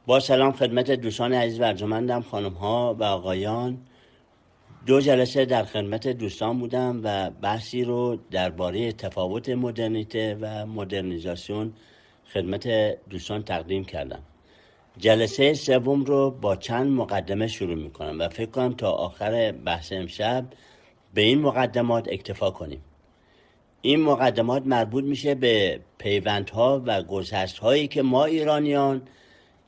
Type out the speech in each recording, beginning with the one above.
با سلام خدمت دوستان عزیز و ارجمندم، خانم ها و آقایان. 2 جلسه در خدمت دوستان بودم و بحثی رو درباره تفاوت مدرنیته و مدرنیزاسیون خدمت دوستان تقدیم کردم. جلسه سوم رو با چند مقدمه شروع میکنم و فکر کنم تا آخر بحث امشب به این مقدمات اکتفا کنیم. این مقدمات مربوط میشه به پیوندها و گسست‌هایی که ما ایرانیان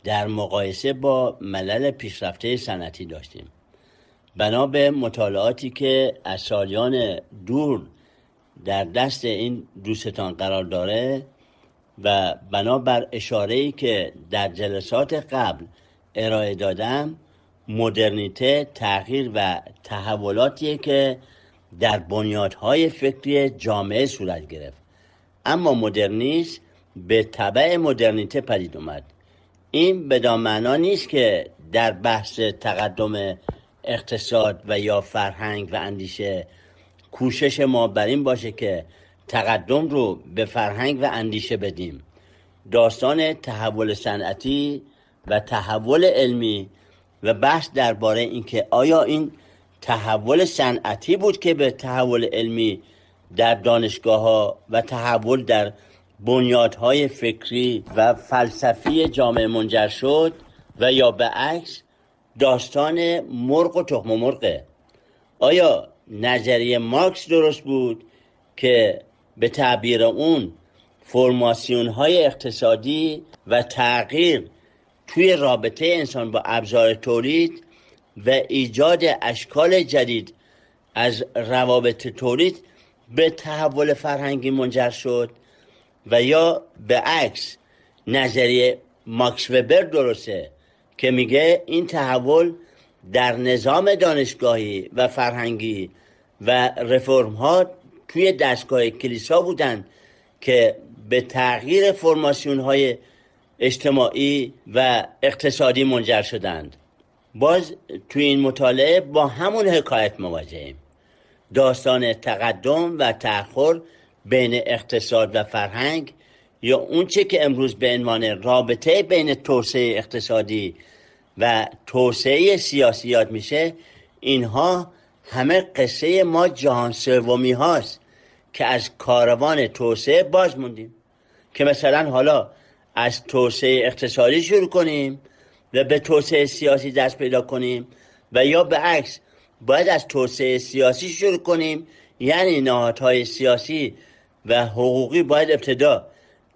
در مقایسه با ملل پیشرفته صنعتی داشتیم. بنا به مطالعاتی که از سالیان دور در دست این دوستان قرار داره و بنابر اشاره‌ای که در جلسات قبل ارائه دادم، مدرنیته تغییر و تحولاتیه که در بنیادهای فکری جامعه صورت گرفت، اما مدرنیسم به تبع مدرنیته پدید اومد. این بدان معنا نیست که در بحث تقدم اقتصاد و یا فرهنگ و اندیشه کوشش ما بر این باشه که تقدم رو به فرهنگ و اندیشه بدیم. داستان تحول صنعتی و تحول علمی و بحث درباره اینکه آیا این تحول صنعتی بود که به تحول علمی در دانشگاه‌ها و تحول در بنیادهای فکری و فلسفی جامعه منجر شد و یا به عکس داستان مرغ و تخم مرغه. آیا نظریه مارکس درست بود که به تعبیر اون فرماسیون‌های اقتصادی و تغییر توی رابطه انسان با ابزار تولید و ایجاد اشکال جدید از روابط تولید به تحول فرهنگی منجر شد؟ و یا به عکس نظریه ماکس وبر درسته که میگه این تحول در نظام دانشگاهی و فرهنگی و رفرم ها توی دستگاه کلیسا بودن که به تغییر فرماسیون های اجتماعی و اقتصادی منجر شدند. باز توی این مطالعه با همون حکایت مواجهیم. داستان تقدم و تأخر بین اقتصاد و فرهنگ، یا اون چه که امروز به عنوان رابطه بین توسعه اقتصادی و توسعه سیاسی یاد میشه، اینها همه قصه ما جهان سومی هاست که از کاروان توسعه باز موندیم. که مثلا حالا از توسعه اقتصادی شروع کنیم و به توسعه سیاسی دست پیدا کنیم، و یا به عکس باید از توسعه سیاسی شروع کنیم، یعنی نهادهای سیاسی و حقوقی باید ابتدا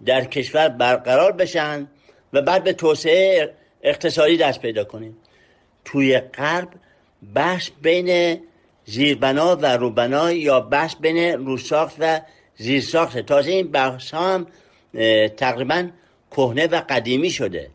در کشور برقرار بشن و بعد به توسعه اقتصادی دست پیدا کنیم. توی غرب بحث بین زیربنا و روبنا یا بحث بین روساخت و زیرساخت، تازه این بحث هم تقریبا کهنه و قدیمی شده.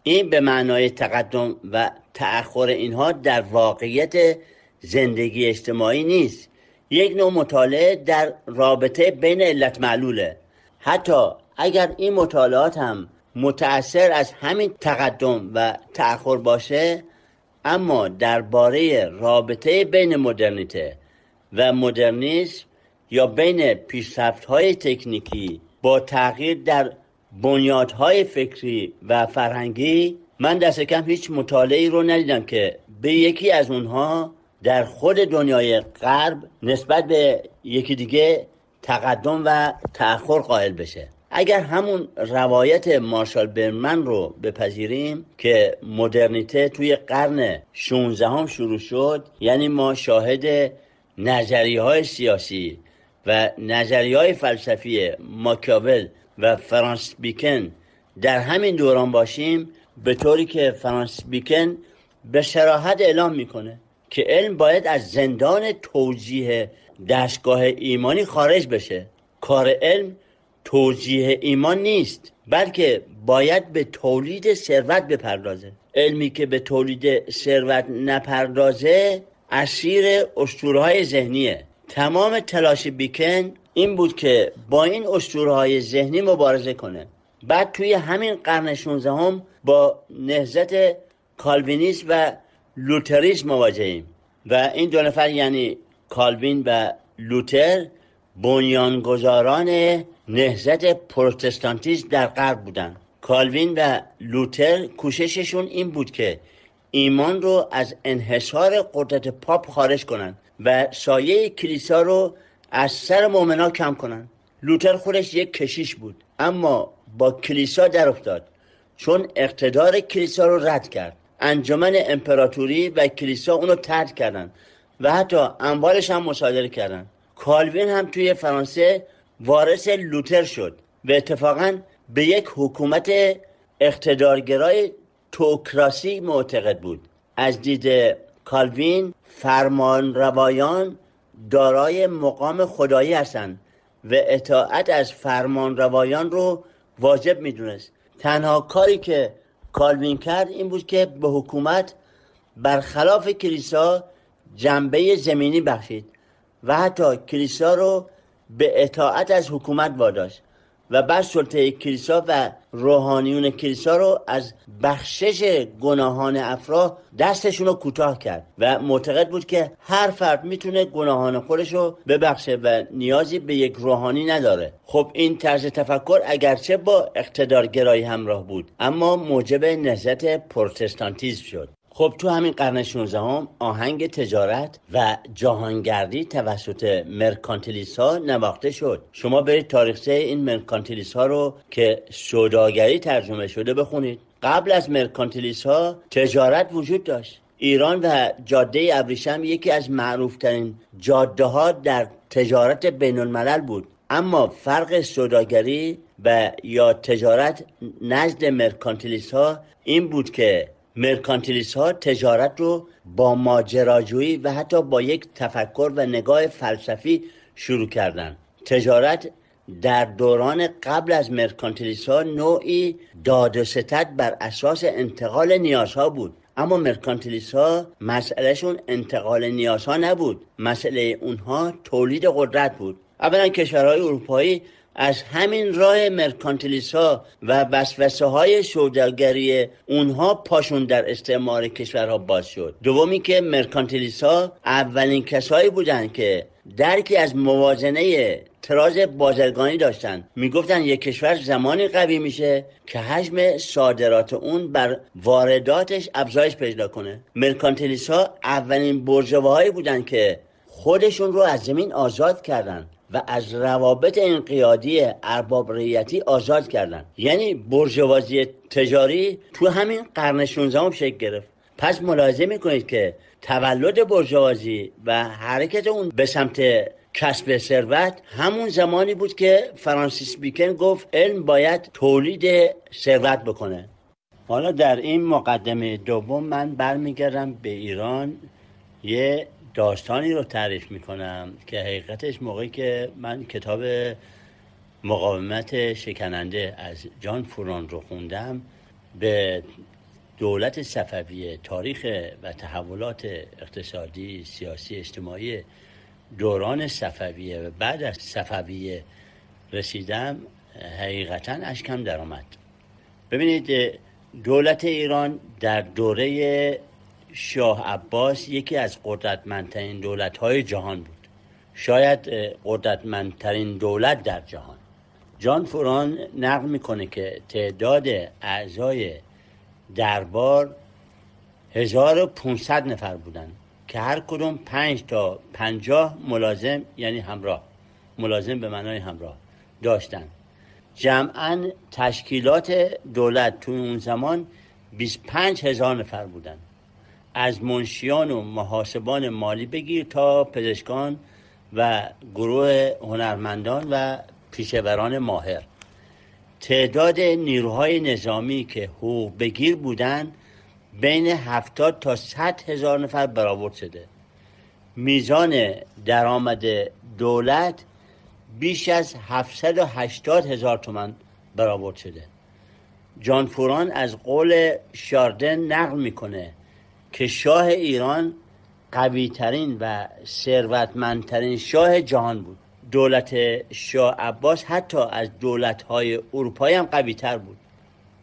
این به معنای تقدم و تأخر اینها در واقعیت زندگی اجتماعی نیست، یک نوع مطالعه در رابطه بین علت معلوله. حتی اگر این مطالعات هم متأثر از همین تقدم و تأخر باشه، اما درباره رابطه بین مدرنیته و مدرنیسم یا بین پیشرفت‌های تکنیکی با تغییر در بنیادهای فکری و فرهنگی، من دست کم هیچ مطالعه‌ای رو ندیدم که به یکی از اونها در خود دنیای غرب نسبت به یکی دیگه تقدم و تأخر قائل بشه. اگر همون روایت مارشال برمن رو بپذیریم که مدرنیته توی قرن 16 هم شروع شد، یعنی ما شاهد نظریه‌های سیاسی و نظریه‌های فلسفی ماکیاول و فرانس بیکن در همین دوران باشیم، به طوری که فرانس بیکن به صراحت اعلام میکنه که علم باید از زندان توجیه دستگاه ایمانی خارج بشه. کار علم توجیه ایمان نیست، بلکه باید به تولید ثروت بپردازه. علمی که به تولید ثروت نپردازه اسیر اسطوره‌های ذهنیه. تمام تلاش بیکن این بود که با این اسطوره‌های ذهنی مبارزه کنه. بعد توی همین قرن 16 هم با نهضت کالوینیسم و لوتریسم مواجهیم و این دو نفر یعنی کالوین و لوتر بنیانگذاران نهضت پروتستانتیسم در غرب بودند. کالوین و لوتر کوشششون این بود که ایمان رو از انحصار قدرت پاپ خارج کنن و سایه کلیسا رو از سر مؤمنان کم کنن. لوتر خودش یک کشیش بود، اما با کلیسا در افتاد، چون اقتدار کلیسا رو رد کرد. انجمن امپراتوری و کلیسا اونو طرد کردن و حتی اموالش هم مصادره کردن. کالوین هم توی فرانسه وارث لوتر شد و اتفاقاً به یک حکومت اقتدارگرای توکراسی معتقد بود. از دید کالوین فرمانروایان دارای مقام خدایی هستند و اطاعت از فرمانروایان رو واجب میدونست. تنها کاری که کالوین کرد این بود که به حکومت برخلاف کلیسا جنبه زمینی بخشید و حتی کلیسا رو به اطاعت از حکومت واداشت و بعد سلطه کلیسا و روحانیون کلیسا رو از بخشش گناهان افراد دستشون رو کوتاه کرد و معتقد بود که هر فرد میتونه گناهان خودش رو ببخشه و نیازی به یک روحانی نداره. خب این طرز تفکر اگرچه با اقتدارگرایی همراه بود، اما موجب نهضت پروتستانتیسم شد. خب تو همین قرن 16 آهنگ تجارت و جهانگردی توسط مرکانتیلیست ها نواخته شد. شما برید تاریخچه این مرکانتیلیست ها رو که سوداگری ترجمه شده بخونید. قبل از مرکانتیلیست ها تجارت وجود داشت. ایران و جاده ابریشم یکی از معروفترین جاده ها در تجارت بین الملل بود، اما فرق سوداگری و یا تجارت نزد مرکانتیلیست ها این بود که مرکانتیلیست ها تجارت رو با ماجراجویی و حتی با یک تفکر و نگاه فلسفی شروع کردن. تجارت در دوران قبل از مرکانتیلیست ها نوعی داد و ستد بر اساس انتقال نیازها بود، اما مرکانتیلیست ها مسئلهشون انتقال نیازها نبود، مسئله اونها تولید قدرت بود. اولا کشورهای اروپایی از همین راه مرکانتیلیست ها و وسوسه های سوداگری اونها پاشون در استعمار کشورها باز شد. دومی که مرکانتیلیست ها اولین کسایی بودن که درکی از موازنه تراز بازرگانی داشتن. میگفتن یک کشور زمانی قوی میشه که حجم صادرات اون بر وارداتش افزایش پیدا کنه. مرکانتیلیست ها اولین بورژوایی بودن که خودشون رو از زمین آزاد کردن و از روابط انقیادی ارباب رعیتی آزاد کردن. یعنی بورژوازی تجاری تو همین قرن 16 شکل گرفت. پس ملاحظه میکنید که تولد بورژوازی و حرکت اون به سمت کسب ثروت همون زمانی بود که فرانسیس بیکن گفت علم باید تولید ثروت بکنه. حالا در این مقدمه دوم من برمیگردم به ایران، یه داستانی رو تعریف میکنم که حقیقتش موقعی که من کتاب مقاومت شکننده از جان فوران رو خوندم، به دولت صفویه، تاریخ و تحولات اقتصادی، سیاسی، اجتماعی دوران صفویه و بعد از صفویه رسیدم، حقیقتا اشکم در آمد. ببینید دولت ایران در دوره شاه عباس یکی از قدرتمندترین دولت‌های جهان بود، شاید قدرتمندترین دولت در جهان. جان فوران نقل میکنه که تعداد اعضای دربار 1500 نفر بودن که هر کدوم 5 تا 50 ملازم، یعنی همراه، ملازم به معنای همراه داشتن. جمعاً تشکیلات دولت توی اون زمان 25000 نفر بودن، از منشیان و محاسبان مالی بگیر تا پزشکان و گروه هنرمندان و پیشوران ماهر. تعداد نیروهای نظامی که حقوق بگیر بودن بین 70 تا 100 هزار نفر برآورد شده. میزان درآمد دولت بیش از 780 هزار تومان برآورد شده. جان فوران از قول شاردن نقل میکنه که شاه ایران قوی ترین و ثروتمندترین شاه جهان بود. دولت شاه عباس حتی از دولت‌های اروپایی هم قوی تر بود.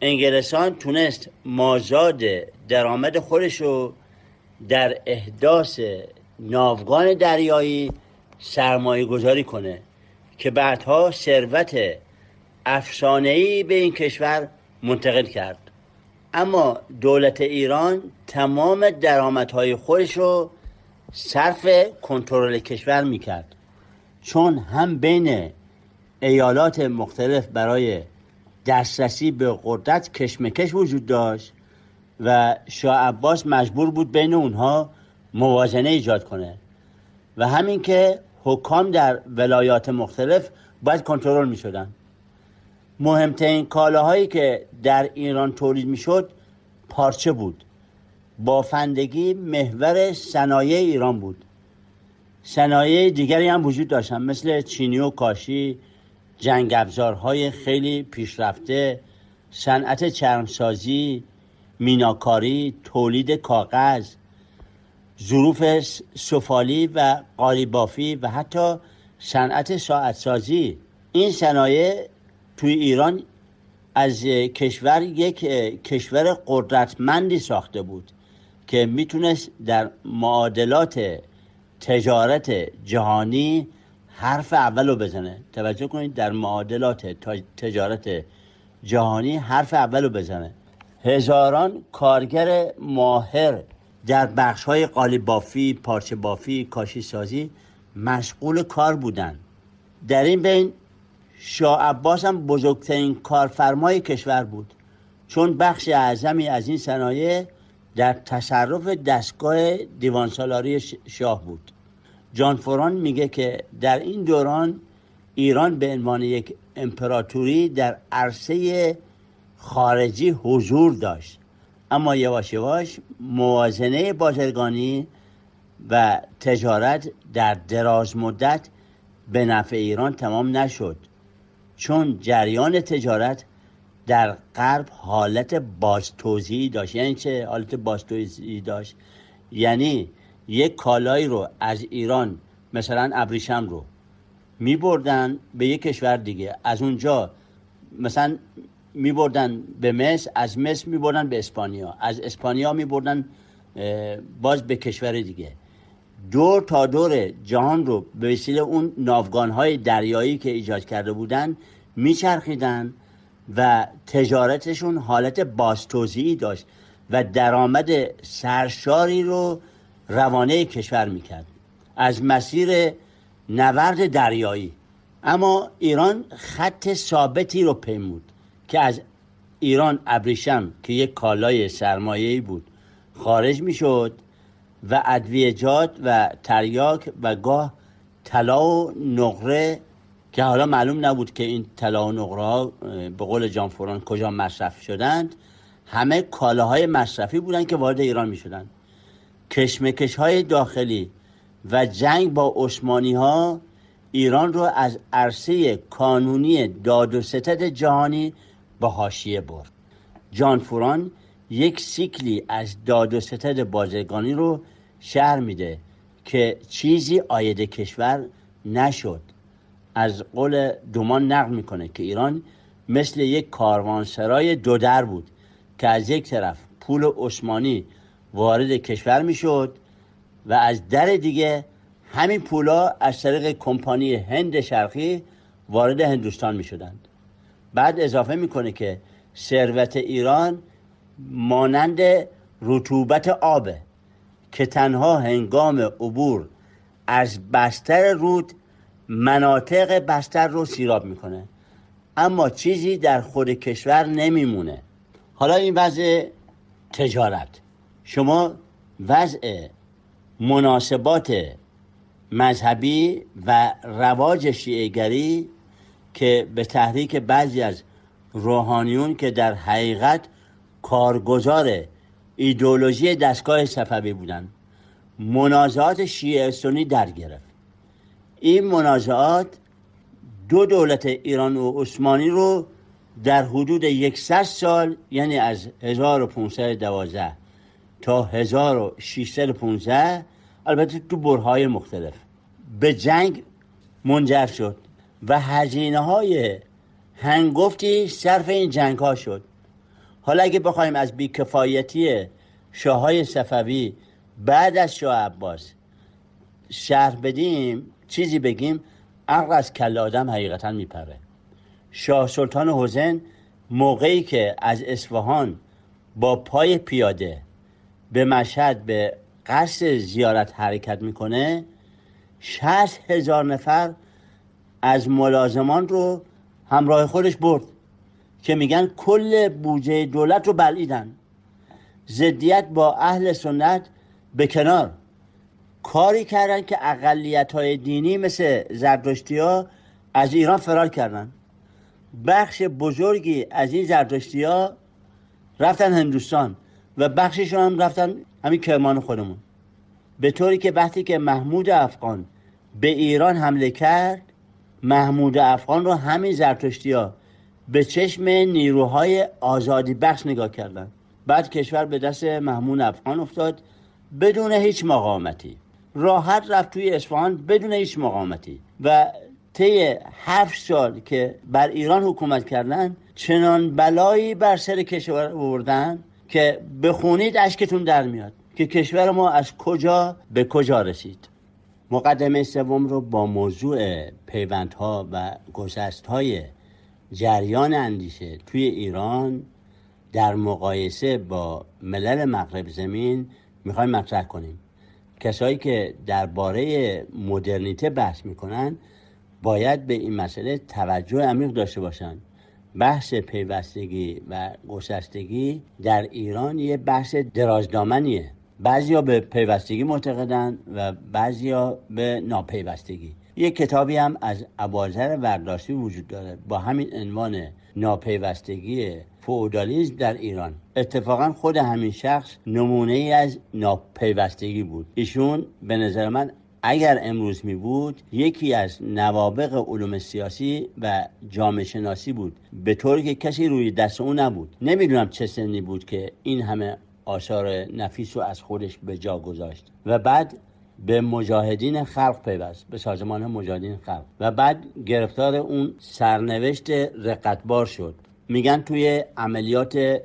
انگلستان تونست مازاد درآمد خودش رو در احداث ناوگان دریایی سرمایه گذاری کنه که بعدها ثروت افسانه‌ای به این کشور منتقل کرد. اما دولت ایران تمام درآمدهای خودش رو صرف کنترل کشور میکرد، چون هم بین ایالات مختلف برای دسترسی به قدرت کشمکش وجود داشت و شاه عباس مجبور بود بین اونها موازنه ایجاد کنه و همین که حکام در ولایات مختلف باید کنترل می شدن. مهمترین کالاهایی که در ایران تولید می شد پارچه بود. بافندگی محور صنایع ایران بود. صنایع دیگری هم وجود داشتن مثل چینی و کاشی، جنگ افزارهای خیلی پیشرفته، صنعت چرمسازی، میناکاری، تولید کاغذ، ظروف سفالی و قالیبافی و حتی صنعت ساعتسازی. این صنایع توی ایران از کشور یک کشور قدرتمندی ساخته بود که میتونست در معادلات تجارت جهانی حرف اولو بزنه. توجه کنید، در معادلات تجارت جهانی حرف اولو بزنه. هزاران کارگر ماهر در بخش‌های قالیب بافی، پارچه بافی، کاشی سازی مشغول کار بودند. در این بین شاه عباس هم بزرگترین کارفرمای کشور بود، چون بخش اعظمی از این صنایع در تصرف دستگاه دیوانسالاری شاه بود. جان فران میگه که در این دوران ایران به عنوان یک امپراتوری در عرصه خارجی حضور داشت، اما یواش یواش موازنه بازرگانی و تجارت در دراز مدت به نفع ایران تمام نشد، چون جریان تجارت در غرب حالت بازتوزیعی داشت. یعنی چه حالت بازتوزیعی داشت؟ یعنی یک کالایی رو از ایران، مثلا ابریشم رو می بردن به یک کشور دیگه، از اونجا مثلا می بردن به مصر، از مصر می بردن به اسپانیا، از اسپانیا می بردن باز به کشور دیگه. دور تا دور جهان رو به وسیله اون ناوگان‌های دریایی که ایجاد کرده بودن میچرخیدن و تجارتشون حالت بازتوزیعی داشت و درآمد سرشاری رو روانه کشور میکرد از مسیر نورد دریایی. اما ایران خط ثابتی رو پیمود که از ایران ابریشم که یک کالای سرمایه‌ای بود خارج میشد و ادویه‌جات و تریاک و گاه طلا و نقره که حالا معلوم نبود که این طلا و نقره ها به قول جان فران کجا مصرف شدند، همه کالاهای مصرفی بودند که وارد ایران می شدند. کشمکش های داخلی و جنگ با عثمانی ها ایران رو از عرصه کانونی داد و ستد جهانی به حاشیه برد. جان فران یک سیکلی از داد و ستد بازرگانی رو شرح میده که چیزی عاید کشور نشد. از قول دومان نقل میکنه که ایران مثل یک کاروانسرای دو در بود که از یک طرف پول عثمانی وارد کشور میشد و از در دیگه همین پولا از طریق کمپانی هند شرقی وارد هندوستان میشدند. بعد اضافه میکنه که ثروت ایران مانند رطوبت آبه که تنها هنگام عبور از بستر رود مناطق بستر رو سیراب میکنه، اما چیزی در خود کشور نمیمونه. حالا این وضع تجارت، شما وضع مناسبات مذهبی و رواج شیعه‌گری که به تحریک بعضی از روحانیون که در حقیقت کارگزار ایدئولوژی دستگاه صفوی بودن، منازعات شیعه سنی در گرفت. این منازعات دو دولت ایران و عثمانی رو در حدود 100 سال، یعنی از 1512 تا 1615، البته تو برهای مختلف، به جنگ منجر شد و هزینه‌های هنگفتی صرف این جنگ ها شد. حالا اگه بخوایم از بیکفایتی شاههای صفوی بعد از شاه عباس شرح بدیم، چیزی بگیم، عقل از کله آدم حقیقتا میپره. شاه سلطان حسین موقعی که از اصفهان با پای پیاده به مشهد به قصد زیارت حرکت میکنه، 60,000 نفر از ملازمان رو همراه خودش برد که میگن کل بودجه دولت رو بلعیدن. ضدیت با اهل سنت به کنار، کاری کردن که اقلیت‌های دینی مثل زرتشتی‌ها از ایران فرار کردن. بخش بزرگی از این زرتشتی‌ها رفتن هندوستان و بخششون هم رفتن همین کرمان خودمون. به طوری که وقتی که محمود افغان به ایران حمله کرد، محمود افغان رو همین زرتشتی‌ها به چشم نیروهای آزادی بخش نگاه کردن. بعد کشور به دست محمود افغان افتاد بدون هیچ مقاومتی. راحت رفت توی اصفهان بدون هیچ مقاومتی و طی 7 سال که بر ایران حکومت کردن چنان بلایی بر سر کشور آوردن که بخونید اشکتون در میاد که کشور ما از کجا به کجا رسید. مقدمه سوم رو با موضوع پیوندها و گسست‌های جریان اندیشه توی ایران در مقایسه با ملل مغرب زمین میخوایم مطرح کنیم. کسایی که درباره مدرنیته بحث میکنن باید به این مسئله توجه عمیق داشته باشن. بحث پیوستگی و گسستگی در ایران یه بحث درازدامنیه. بعضیا به پیوستگی معتقدن و بعضیا به ناپیوستگی. یه کتابی هم از ابوالذر ورداشتی وجود داره با همین عنوان ناپیوستگی فئودالیسم در ایران. اتفاقا خود همین شخص نمونه ای از ناپیوستگی بود. ایشون به نظر من اگر امروز می بود یکی از نوابغ علوم سیاسی و جامعه شناسی بود، به طوری که کسی روی دست اون نبود. نمیدونم چه سنی بود که این همه آثار نفیس رو از خودش به جا گذاشت و بعد به مجاهدین خلق پیوست، به سازمان مجاهدین خلق و بعد گرفتار اون سرنوشت رقتبار شد. میگن توی عملیات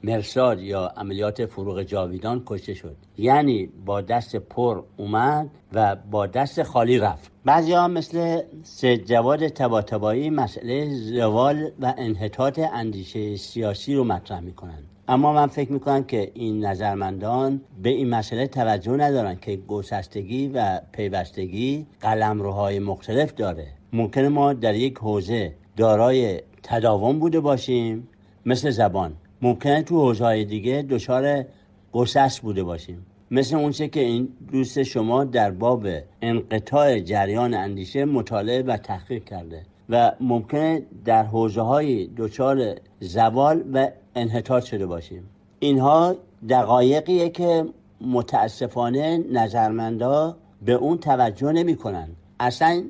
مرصاد یا عملیات فروغ جاویدان کشته شد. یعنی با دست پر اومد و با دست خالی رفت. بعضی ها مثل سید جواد طباطبایی مسئله زوال و انحطاط اندیشه سیاسی رو مطرح میکنن. اما من فکر میکنم که این نظرمندان به این مسئله توجه ندارن که گسستگی و پیوستگی قلمروهای مختلف داره. ممکنه ما در یک حوزه دارای تداوم بوده باشیم مثل زبان، ممکنه تو حوزه‌های دیگه دچار گسست بوده باشیم مثل اونچه که این دوست شما در باب انقطاع جریان اندیشه مطالعه و تحقیق کرده و ممکنه در حوزه‌های دچار زوال و انحطاط شده باشیم. اینها دقایقیه که متاسفانه نظرمندا به اون توجه نمی کنن. اصلا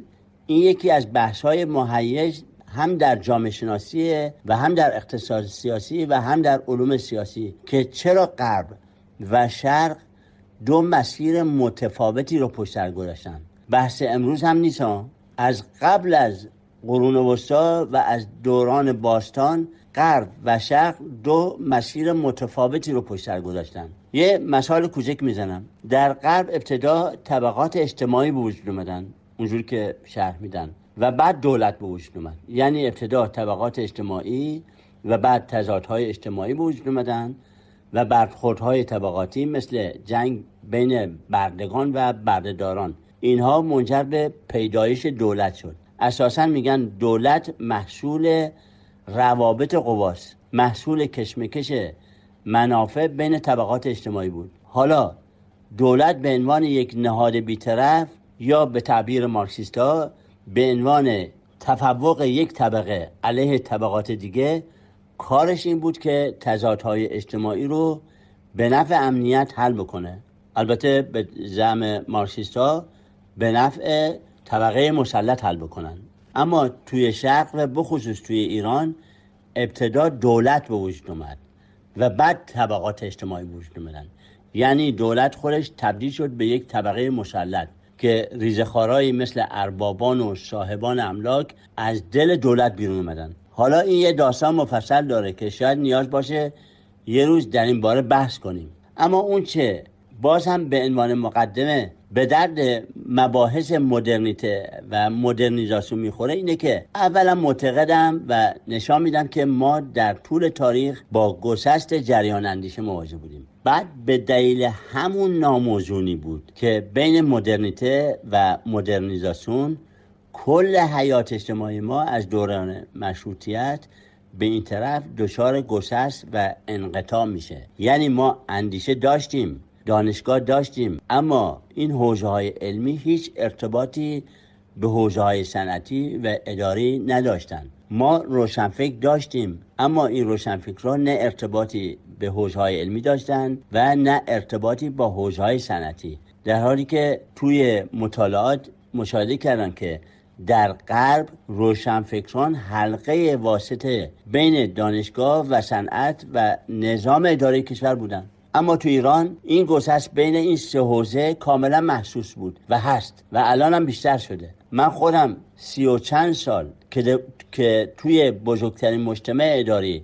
این یکی از بحث‌های مهیج هم در جامعه شناسی و هم در اقتصاد سیاسی و هم در علوم سیاسی که چرا غرب و شرق دو مسیر متفاوتی رو پشت سر گذاشتن. بحث امروز هم نیست. از قبل از قرون وسطا و از دوران باستان غرب و شرق دو مسیر متفاوتی رو پشت سر گذاشتن. یه مثال کوچک میزنم. در غرب ابتدا طبقات اجتماعی به وجود اومدن اونجوری که شرح میدن و بعد دولت به وجود اومد. یعنی ابتدا طبقات اجتماعی و بعد تضادهای اجتماعی به وجود اومدن و برخوردهای طبقاتی مثل جنگ بین بردگان و بردهداران. اینها منجر به پیدایش دولت شد. اساساً میگن دولت محصول روابط قواست، محصول کشمکش منافع بین طبقات اجتماعی بود. حالا دولت به عنوان یک نهاد بی‌طرف یا به تعبیر مارکسیستا به عنوان تفوق یک طبقه علیه طبقات دیگه کارش این بود که تضادهای اجتماعی رو به نفع امنیت حل بکنه. البته به زعم مارکسیستا به نفع طبقه مسلط حل بکنن. اما توی شرق و بخصوص توی ایران ابتدا دولت به وجود اومد و بعد طبقات اجتماعی به وجود اومدن. یعنی دولت خودش تبدیل شد به یک طبقه مسلط که ریزخوارایی مثل اربابان و صاحبان املاک از دل دولت بیرون اومدن. حالا این یه داستان مفصل داره که شاید نیاز باشه یه روز در این باره بحث کنیم. اما اون چه باز هم به عنوان مقدمه به درد مباحث مدرنیته و مدرنیزاسیون میخوره اینه که اولا معتقدم و نشان میدم که ما در طول تاریخ با گسست جریان اندیشه مواجه بودیم. بعد به دلیل همون ناموزونی بود که بین مدرنیته و مدرنیزاسیون کل حیات اجتماعی ما از دوران مشروطیت به این طرف دچار گسست و انقطاع میشه. یعنی ما اندیشه داشتیم، دانشگاه داشتیم، اما این حوزه‌های علمی هیچ ارتباطی به حوزه‌های صنعتی و اداری نداشتن. ما روشنفکر داشتیم، اما این روشنفکرها نه ارتباطی به حوزه‌های علمی داشتن و نه ارتباطی با حوزه‌های صنعتی، در حالی که توی مطالعات مشاهده کردن که در غرب روشنفکران حلقه واسطه بین دانشگاه و صنعت و نظام اداری کشور بودن. اما تو ایران این گسست بین این سه حوزه کاملا محسوس بود و هست و الان هم بیشتر شده. من خودم 30 و چند سال که توی بزرگترین مجتمع اداری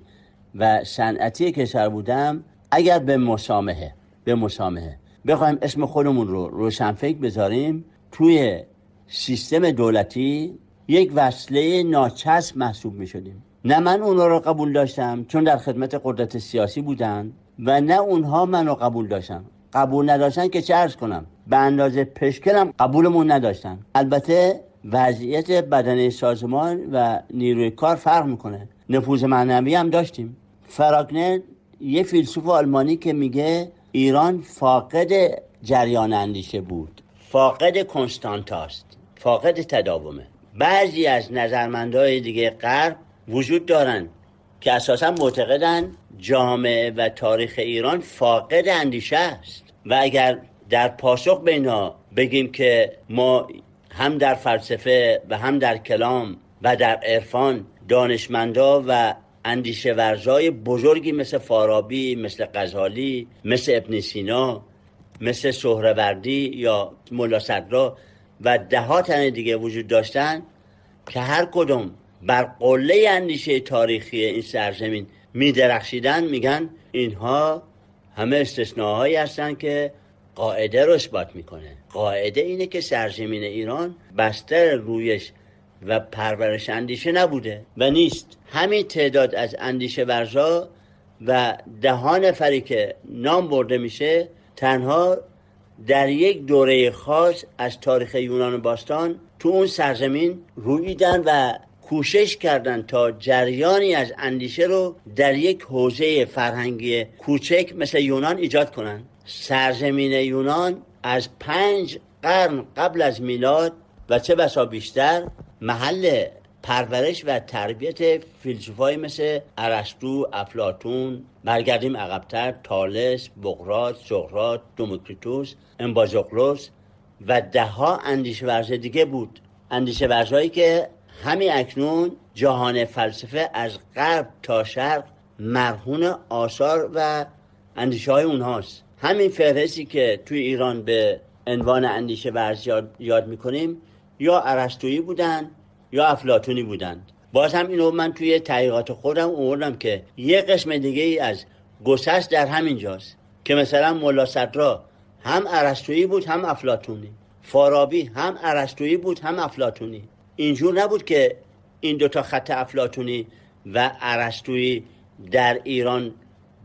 و صنعتی کشور بودم، اگر به مسامحه بخوایم اسم خودمون رو روشنفکر بذاریم، توی سیستم دولتی یک وصله ناچسب محسوب می شدیم. نه من اونها رو قبول داشتم چون در خدمت قدرت سیاسی بودن و نه اونها منو قبول داشتن. قبول نداشتن که چه عرض کنم، به اندازه پشکلم قبولمون نداشتن. البته وضعیت بدنه سازمان و نیروی کار فرق میکنه. نفوذ معنوی هم داشتیم. فراگنر یه فیلسوف آلمانی که میگه ایران فاقد جریان اندیشه بود، فاقد کنستانتاست، فاقد تداومه. بعضی از نظرمندهای دیگه غرب وجود دارن که اساسا معتقدن جامعه و تاریخ ایران فاقد اندیشه است و اگر در پاسخ به اینا بگیم که ما هم در فلسفه و هم در کلام و در عرفان دانشمندا و اندیشه ورزای بزرگی مثل فارابی، مثل غزالی، مثل ابن سینا، مثل سهروردی یا ملا صدرا و ده ها تن دیگه وجود داشتن که هر کدوم بر قله اندیشه تاریخی این سرزمین می درخشیدن، میگن اینها همه استثناهایی هستن که قاعده رو اثبات میکنه. قاعده اینه که سرزمین ایران بستر رویش و پرورش اندیشه نبوده و نیست. همین تعداد از اندیشه ورزا و ده ها نفری که نام برده میشه تنها در یک دوره خاص از تاریخ یونان باستان تو اون سرزمین رویدن و کوشش کردن تا جریانی از اندیشه رو در یک حوزه فرهنگی کوچک مثل یونان ایجاد کنن. سرزمین یونان از 5 قرن قبل از میلاد و چه بسا بیشتر محل پرورش و تربیت فیلسوفای مثل ارسطو، افلاطون، برگردیم عقب‌تر، تالس، بقراط، سقراط، دموکریتوس، امبازوکلوس و ده ها اندیشه ورز دیگه بود. اندیشه ورزهایی که همین اکنون جهان فلسفه از غرب تا شرق مرهون آثار و اندیشه های اونهاست. همین فهرستی که توی ایران به عنوان اندیشه ورز یاد میکنیم یا ارسطویی بودن یا افلاطونی بودند. باز هم اینو من توی تحقیقات خودم آوردم که یه قسم دیگه ای از گسست در همین جاست که مثلا ملا صدرا هم ارسطویی بود هم افلاطونی، فارابی هم ارسطویی بود هم افلاطونی. اینجور نبود که این دوتا خط افلاطونی و ارسطویی در ایران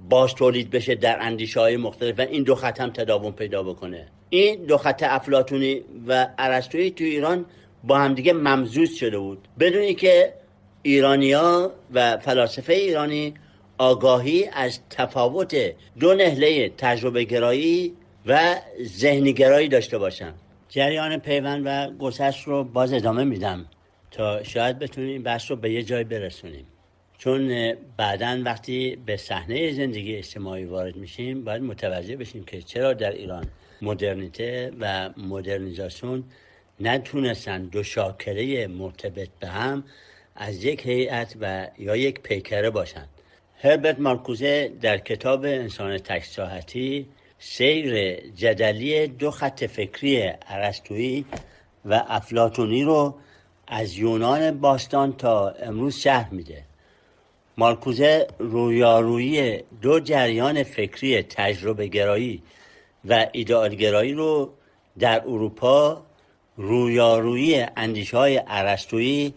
باز تولید بشه در اندیشه‌های مختلف و این دو خط هم تداوم پیدا بکنه. این دو خط افلاطونی و ارسطویی تو ایران با همدیگه ممزوج شده بود بدون اینکه ایرانی‌ها و فلاسفه ایرانی آگاهی از تفاوت دو نهله تجربه گرایی و ذهنی گرایی داشته باشن. جریان پیوند و گسست رو باز ادامه میدم تا شاید بتونیم این بحث رو به یه جای برسونیم، چون بعداً وقتی به صحنه زندگی اجتماعی وارد میشیم باید متوجه بشیم که چرا در ایران مدرنیته و مدرنیزاسیون نتونستن دو شاکله مرتبط به هم از یک هیئت و یا یک پیکره باشند. هربرت مارکوزه در کتاب انسان تک ساحتی سیر جدلی دو خط فکری ارسطویی و افلاطونی رو از یونان باستان تا امروز شرح میده. مارکوزه رویارویی دو جریان فکری تجربه گرایی و ایدئال گرایی رو در اروپا رویارویی اندیشه‌های ارسطویی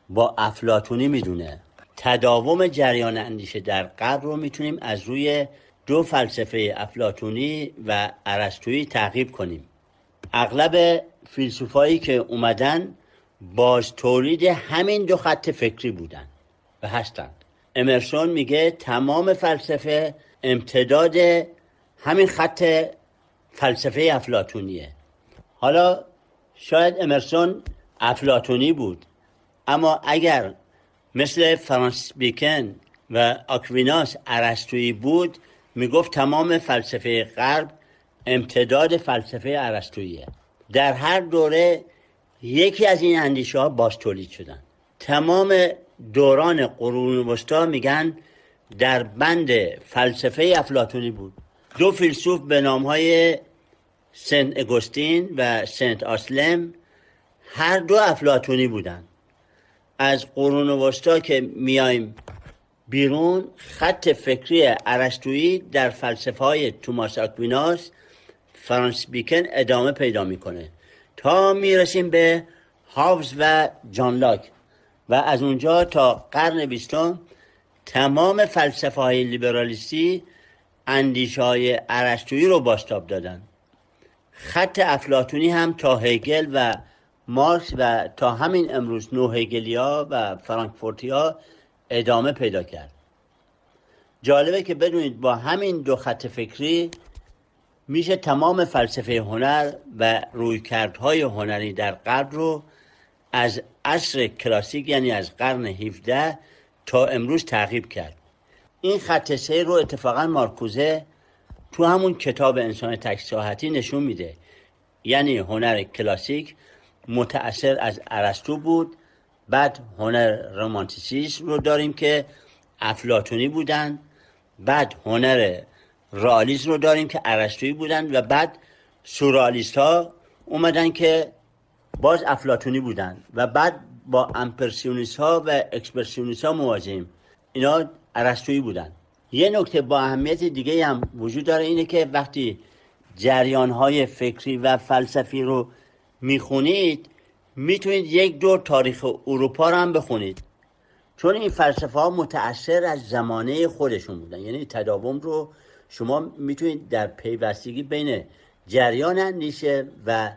با افلاطونی میدونه. تداوم جریان اندیشه در غرب رو میتونیم از روی دو فلسفه افلاطونی و ارسطویی تعقیب کنیم. اغلب فیلسوفایی که اومدن باز تولید همین دو خط فکری بودن و هستند. امرسون میگه تمام فلسفه امتداد همین خط فلسفه افلاطونیه. حالا شاید امرسون افلاطونی بود، اما اگر مثل فرانسیس بیکن و آکویناس ارسطویی بود، میگفت تمام فلسفه غرب امتداد فلسفه ارسطوییه. در هر دوره یکی از این اندیشه ها باز تولید شدن. تمام دوران قرون وسطا میگن در بند فلسفه افلاطونی بود. دو فیلسوف به نامهای سنت اگوستین و سنت آسلم هر دو افلاطونی بودن. از قرون وسطا که میایم بیرون، خط فکری ارسطویی در فلسفه های توماس آکویناس، فرانسیس بیکن ادامه پیدا میکنه تا میرسیم به هابز و جان لاک و از اونجا تا قرن 20 تمام فلسفه های لیبرالیستی اندیشه های ارسطویی رو بازتاب دادن. خط افلاطونی هم تا هگل و مارکس و تا همین امروز نوهگلیا و فرانکفورتیا ادامه پیدا کرد. جالبه که بدونید با همین دو خط فکری میشه تمام فلسفه هنر و رویکردهای هنری در غرب رو از عصر کلاسیک، یعنی از قرن 17 تا امروز تعقیب کرد. این خط سیر رو اتفاقا مارکوزه تو همون کتاب انسان تک ساحتی نشون میده. یعنی هنر کلاسیک متأثر از ارسطو بود، بعد هنر رمانتیسیسم رو داریم که افلاطونی بودن، بعد هنر رئالیسم رو داریم که ارسطویی بودن و بعد سورئالیست ها اومدن که باز افلاطونی بودن و بعد با امپرسیونیست ها و اکسپرسیونیست ها مواجهیم. اینا ارسطویی بودن. یه نکته با اهمیت دیگه هم وجود داره، اینه که وقتی جریان های فکری و فلسفی رو میخونید میتونید یک دور تاریخ اروپا رو هم بخونید، چون این فلسفه ها متأثر از زمانه خودشون بودن. یعنی تداوم رو شما میتونید در پیوستگی بین جریان اندیشه و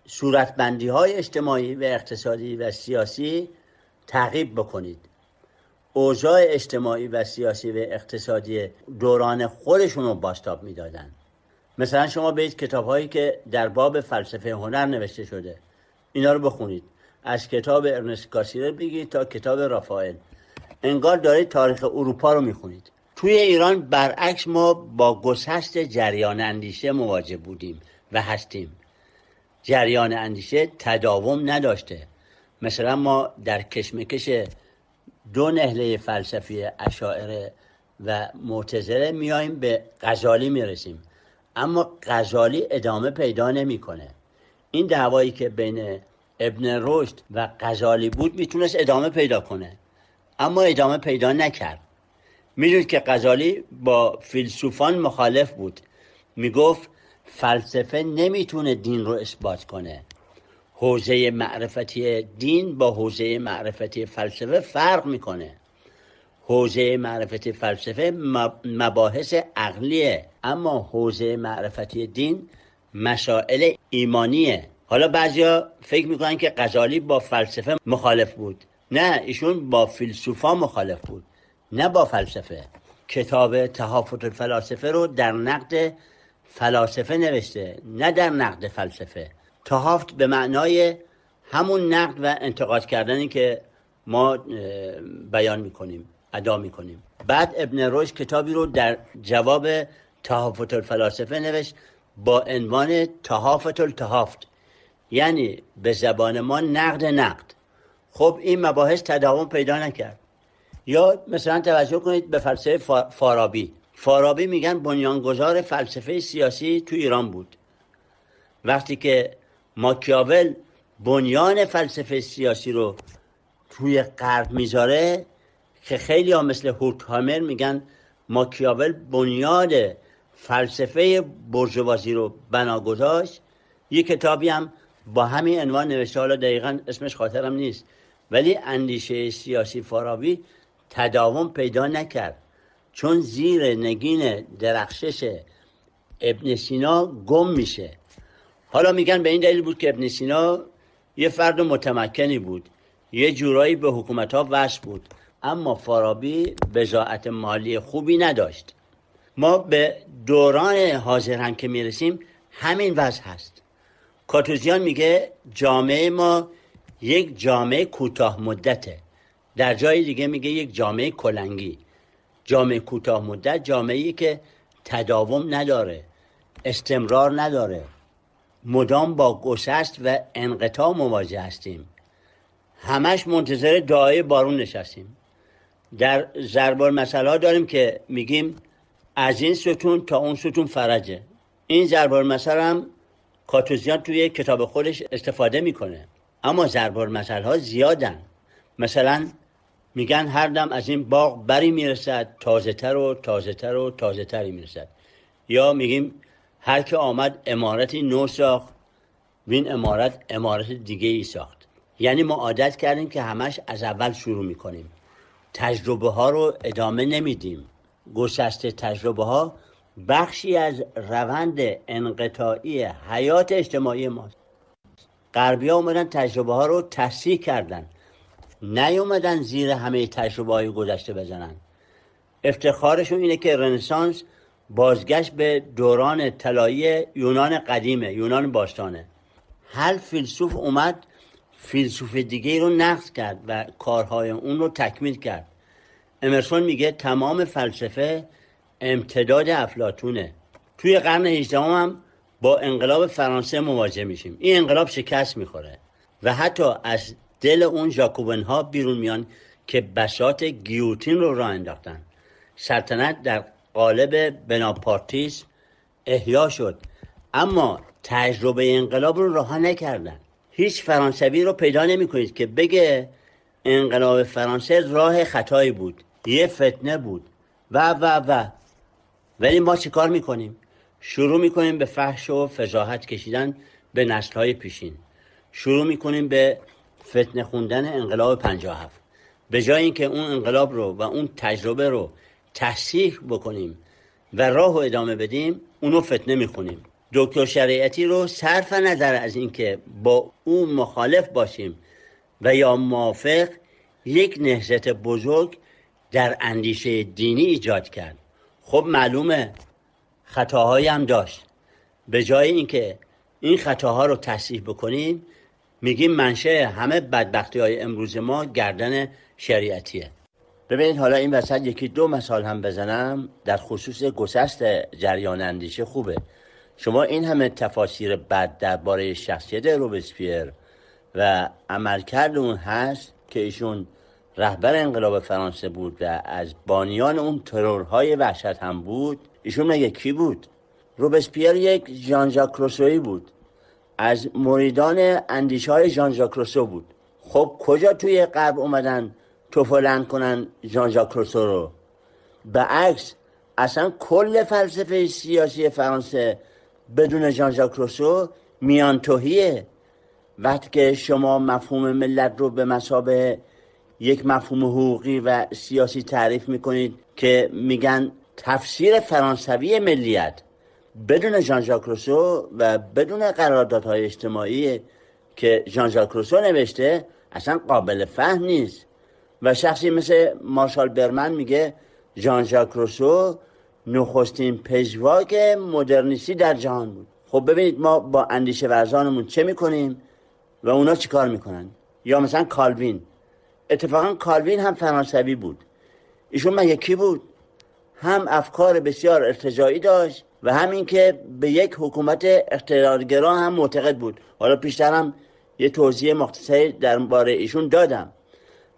صورتبندی های اجتماعی و اقتصادی و سیاسی تعقیب بکنید. اوضاع اجتماعی و سیاسی و اقتصادی دوران خودشون رو بازتاب میدادن. مثلا شما برید کتاب هایی که در باب فلسفه هنر نوشته شده، اینا رو بخونید. از کتاب ارنست کاسیره بگید تا کتاب رافائل، انگار دارید تاریخ اروپا رو میخونید. توی ایران برعکس ما با گسست جریان اندیشه مواجه بودیم و هستیم. جریان اندیشه تداوم نداشته. مثلا ما در کشمکش دو نهله فلسفی اشاعره و معتزله میایم به غزالی میرسیم، اما غزالی ادامه پیدا نمیکنه. این دعوایی که بین ابن رشد و غزالی بود میتونست ادامه پیدا کنه، اما ادامه پیدا نکرد. میدونید که غزالی با فیلسوفان مخالف بود، میگفت فلسفه نمیتونه دین رو اثبات کنه. حوزه معرفتی دین با حوزه معرفتی فلسفه فرق میکنه. حوزه معرفتی فلسفه مباحث عقلیه، اما حوزه معرفتی دین مسائل ایمانیه. حالا بعضیا فکر میکنن که غزالی با فلسفه مخالف بود. نه، ایشون با فیلسوفا مخالف بود، نه با فلسفه. کتاب تحافت الفلاسفه رو در نقد فلاسفه نوشته، نه در نقد فلسفه. تحافت به معنای همون نقد و انتقاد کردنی که ما بیان میکنیم، ادا میکنیم. بعد ابن رشد کتابی رو در جواب تحافت الفلاسفه نوشت با عنوان تحافت التحافت، یعنی به زبان ما نقد. خب این مباحث تداوم پیدا نکرد. یا مثلا توجه کنید به فلسفه فارابی میگن بنیانگذار فلسفه سیاسی تو ایران بود. وقتی که ماکیاول بنیان فلسفه سیاسی رو توی غرب میذاره، که خیلی ها مثل هورکهایمر میگن ماکیاول بنیاد فلسفه بورژوازی رو بنا گذاشت، یه کتابی هم با همین عنوان نوشته، حالا دقیقا اسمش خاطرم نیست، ولی اندیشه سیاسی فارابی تداوم پیدا نکرد، چون زیر نگین درخشش ابن سینا گم میشه. حالا میگن به این دلیل بود که ابن سینا یه فرد متمکنی بود، یه جورایی به حکومت‌ها وصل بود، اما فارابی بضاعت مالی خوبی نداشت. ما به دوران حاضر هم که میرسیم همین وضع هست. کاتوزیان میگه جامعه ما یک جامعه کوتاه مدته، در جای دیگه میگه یک جامعه کلنگی. جامعه کوتاه مدت جامعه‌ای که تداوم نداره، استمرار نداره، مدام با گسست و انقطاع مواجه هستیم، همش منتظر دعای بارون نشستیم. در ضرب المثل داریم که میگیم از این ستون تا اون ستون فرجه. این ضرب المثل هم کاتوزیان توی کتاب خودش استفاده میکنه، اما ضرب المثل ها زیادن. مثلا میگن هر دم از این باغ بری میرسد، تازه تر و تازه تر و تازه تری میرسد. یا میگیم هر که آمد عمارتی نو ساخت، وین عمارت دیگه ای ساخت. یعنی ما عادت کردیم که همش از اول شروع میکنیم، تجربه ها رو ادامه نمیدیم. گسسته تجربه ها بخشی از روند انقطاعی حیات اجتماعی ماست. غربی ها اومدن تجربه ها رو تصحیح کردن، نیومدن زیر همه تجربه های گذشته بزنن. افتخارشون اینه که رنسانس بازگشت به دوران طلایی یونان قدیمه، یونان باستانه. هر فیلسوف اومد فیلسوف دیگه رو نقد کرد و کارهای اون رو تکمیل کرد. امرسون میگه تمام فلسفه امتداد افلاطونه. توی قرن 18 هم با انقلاب فرانسه مواجه میشیم. این انقلاب شکست میخوره و حتی از دل اون ژاکوبن ها بیرون میان که بساط گیوتین رو راه انداختن. سلطنت در قالب بناپارتیسم احیا شد، اما تجربه انقلاب رو رها نکردن. هیچ فرانسوی رو پیدا نمی کنید که بگه انقلاب فرانسه راه خطایی بود، یه فتنه بود و ولی ما چی کار میکنیم؟ شروع میکنیم به فحش و فضاحت کشیدن به نسل‌های پیشین. شروع میکنیم به فتنه خوندن انقلاب 57. به جای اینکه اون انقلاب رو و اون تجربه رو تصحیح بکنیم و راه رو ادامه بدیم، اونو فتنه میخونیم. دکتر شریعتی رو صرف نظر از اینکه با اون مخالف باشیم و یا موافق، یک نهضت بزرگ در اندیشه دینی ایجاد کرد. خب معلومه خطاهایی هم داشت. به جای اینکه این خطاها رو تصحیح بکنیم، میگیم منشأ همه بدبختی های امروز ما گردن شریعتیه. ببینید حالا این وسط یکی دو مثال هم بزنم در خصوص گسست جریان اندیشه. خوبه شما این همه تفاسیر بد درباره شخصیت روبسپیر و عملکرد اون هست که ایشون رهبر انقلاب فرانسه بود و از بانیان اون ترورهای وحشت هم بود. ایشون مگه کی بود؟ روبسپیر یک ژان ژاک روسویی بود، از مریدان اندیشه های ژان ژاک روسو بود. خب کجا توی غرب اومدن توفلند کنن ژان ژاک روسو رو؟ به عکس اصلا کل فلسفه سیاسی فرانسه بدون ژان ژاک روسو میان توهیه. وقتی که شما مفهوم ملت رو به مثابه یک مفهوم حقوقی و سیاسی تعریف میکنید که میگن تفسیر فرانسوی ملیت بدون ژان ژاک روسو و بدون قراردادهای اجتماعی که ژان ژاک روسو نوشته اصلا قابل فهم نیست. و شخصی مثل مارشال برمن میگه ژان ژاک روسو نخستین پژواک مدرنیستی در جهان بود. خب ببینید ما با اندیشه ورزانمون چه میکنیم و اونا چی کار میکنن؟ یا مثلا کالوین. اتفاقا کالوین هم فرانسوی بود. ایشون مگه کی بود؟ هم افکار بسیار ارتجاعی داشت و همین که به یک حکومت اقتدارگرا هم معتقد بود. حالا پیشتر هم یه توضیح مختصری درباره ایشون دادم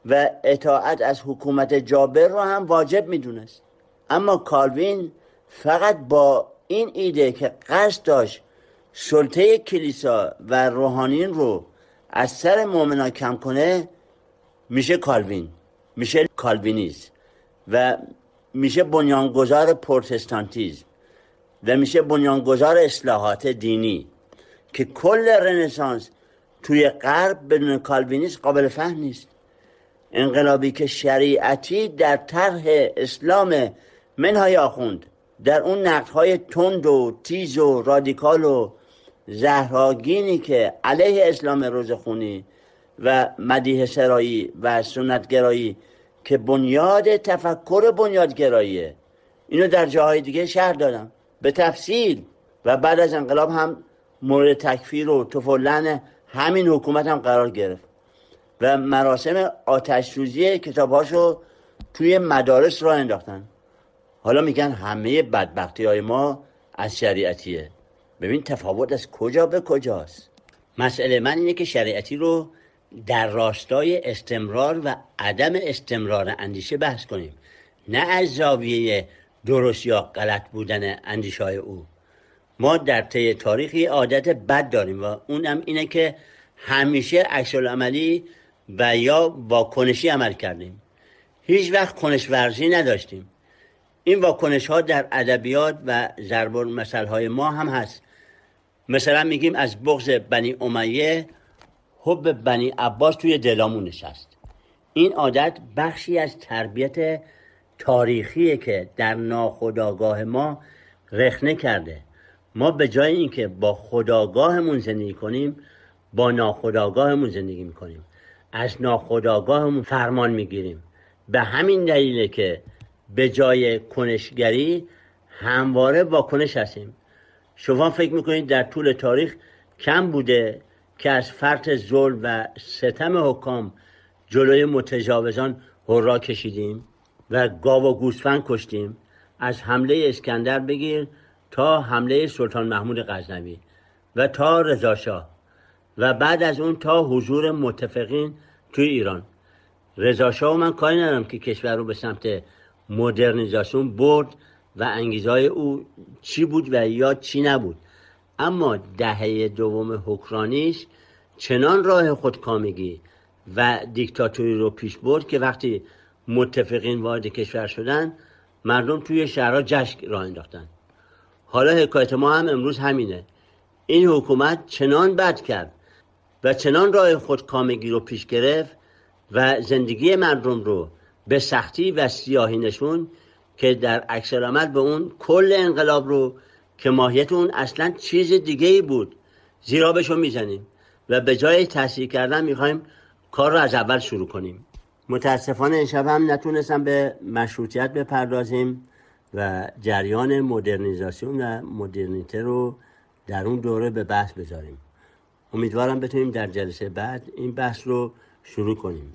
و اطاعت از حکومت جابر رو هم واجب میدونست. اما کالوین فقط با این ایده که قصد داشت سلطه کلیسا و روحانیون رو از سر مؤمنان کم کنه، میشه کالوین، میشه کالوینیسم و میشه بنیانگذار پروتستانتیسم و میشه بنیانگذار اصلاحات دینی. که کل رنسانس توی غرب بدون کالوینیسم قابل فهم نیست. انقلابی که شریعتی در طرح اسلام منهای آخوند، در اون نقدهای تند و تیز و رادیکال و زهراگینی که علیه اسلام روزخونی و مدیح سرایی و سنتگرایی که بنیاد تفکر بنیادگراییه، اینو در جاهای دیگه شرح دادم به تفصیل و بعد از انقلاب هم مورد تکفیر و تفلن همین حکومت هم قرار گرفت و مراسم آتش سوزی کتابهاشو توی مدارس راه انداختن. حالا میگن همه بدبختی های ما از شریعتیه. ببین تفاوت از کجا به کجاست. مسئله من اینه که شریعتی رو در راستای استمرار و عدم استمرار اندیشه بحث کنیم، نه از زاویه درست یا غلط بودن اندیشه های او. ما در طی تاریخ یه عادت بد داریم و اونم اینه که همیشه عکس‌العملی و یا واکنشی عمل کردیم، هیچ وقت کنش ورزی نداشتیم. این واکنش ها در ادبیات و ضرب المثل های ما هم هست. مثلا میگیم از بغض بنی امیه حب بنی عباس توی دلامون نشست. این عادت بخشی از تربیت تاریخیه که در ناخودآگاه ما رخنه کرده. ما به جای اینکه با خودآگاهمون زندگی کنیم با ناخودآگاهمون زندگی میکنیم، از ناخودآگاهمون فرمان میگیریم. به همین دلیله که به جای کنشگری همواره واکنش هستیم. شما فکر میکنید در طول تاریخ کم بوده که از فرط ظلم و ستم حکام جلوی متجاوزان هورا کشیدیم و گاو و گوسفند کشتیم؟ از حمله اسکندر بگیر تا حمله سلطان محمود غزنوی و تا رضا شاه و بعد از اون تا حضور متفقین توی ایران. رضا شاه من کاری ندارم که کشور رو به سمت مدرنیزاسیون برد و انگیزهای او چی بود و یا چی نبود، اما دهه دوم حکمرانیش چنان راه خودکامگی و دیکتاتوری رو پیش برد که وقتی متفقین وارد کشور شدن مردم توی شهرها جشن راه انداختن. حالا حکایت ما هم امروز همینه. این حکومت چنان بد کرد و چنان راه خودکامگی رو پیش گرفت و زندگی مردم رو به سختی و سیاهی نشون که در عکس العمل به اون کل انقلاب رو که ماهیت اون اصلا چیز دیگه ای بود زیرابشو میزنیم و به جای تحصیل کردن میخوایم کار رو از اول شروع کنیم. متاسفانه امشب هم نتونستم به مشروطیت بپردازیم و جریان مدرنیزاسیون و مدرنیته رو در اون دوره به بحث بذاریم. امیدوارم بتونیم در جلسه بعد این بحث رو شروع کنیم.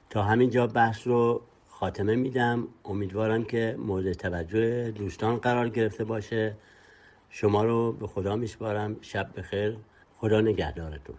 تا همین جا بحث رو خاتمه میدم. امیدوارم که مورد توجه دوستان قرار گرفته باشه. شما رو به خدا میسپارم. شب بخیر. خدا نگهدارتون.